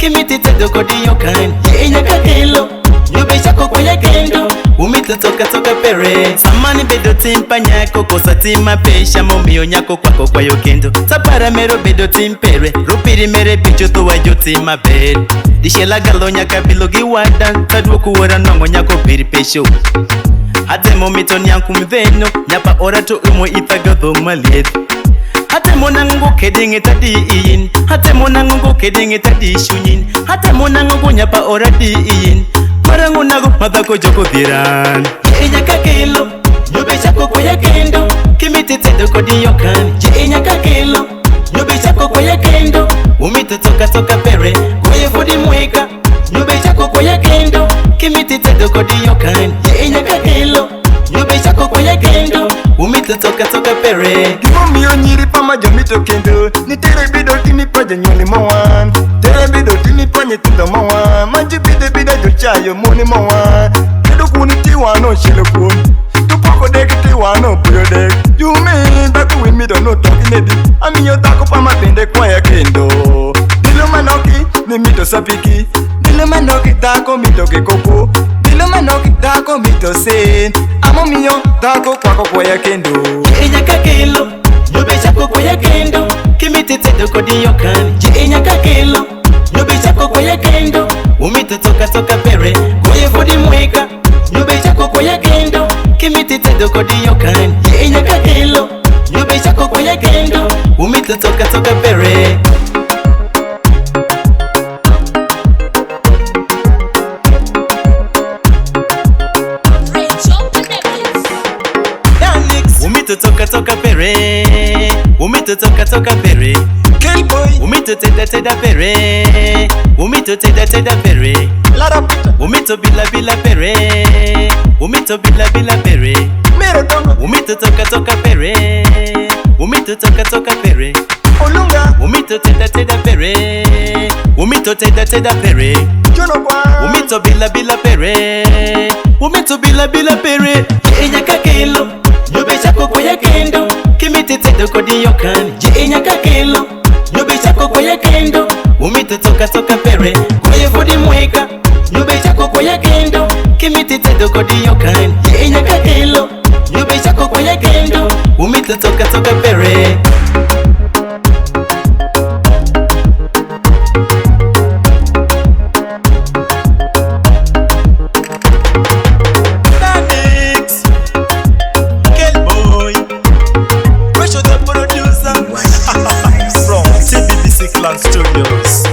kimitite dokodi yokan Yenya kakelo Nyubesha kukwaya kendo Umito toka pere Samani bedo timpa nyako Kosa tima pesha Momio nyako kwako kwa yokendo Tapara mero bedo timpere Rupiri mere bicho tuwa jotima bed Dishela galo nyaka bilogi wadan Tadwo kuwara nongo nyako piri pesho Hate momito nyanku mveno Nyapa ora to umo itagadho maliet Hate monango kedinge tadi iyin Hate monango kedinge tadi shunyin Hate monango nyapa ora di iyin Marango nago madako joko diran Yenya kakelo Nyubesha kukwaya kendo Kimitite dokodi yokan Yenya kakelo Nyubesha kukwaya kendo Umito toka pere Kwaye fudi mweka Nyubesha kukwaya kendo Kimitite dokodi yokan Yenya kakelo Nyubesha kukwaya kendo Umito toka pere Givo miyo nyiri pama jomito kendo Ni tere bido timi paja nyoli mawan Tere bido timi panye tindo mawan Manji bide jochayo moni mawan Kedo kuni tiwano shilo kuni Tupoko deki tiwano puyo dek Yumi daku wimido no toki nedi Amiyo dako pama bende kwaya kendo Dilo manoki ni mito sapiki Dilo manoki dako mito kekoko Dilo manoki dako mito sen Amo miyo dako kwako kwaya kendo Yenya kakelo Nyubesha kukwaya kendo Kimitite dokodi yokan Yenya kakelo Nyubesha kukwaya kendo Umito toka pere Kwaye fudi mweka Nyubesha kukwaya kendo Kimitite dokodi yokan Yenya kakelo Nyubesha kukwaya kendo Umito toka pere Umito toka pere Umito toka pere Killboy Umito teda pere Umito teda pere Larapita Umito bila pere Umito bila pere Mero dongo Umito toka pere Umito toka pere Olunga Umito teda pere Umito teda pere Jono kwa Umito bila pere Umito bila pere Yenya kakelo Nyubesha kukwaya kendo Kimitite dokodi yokan Yenya kakelo Nyubesha kukwaya kendo Umito toka pere Kwaye fudi mweka Nyubesha kukwaya kendo Kimitite dokodi yokan Yenya kakelo Nyubesha kukwaya kendo Umito toka pere From CBBC Clan Studios.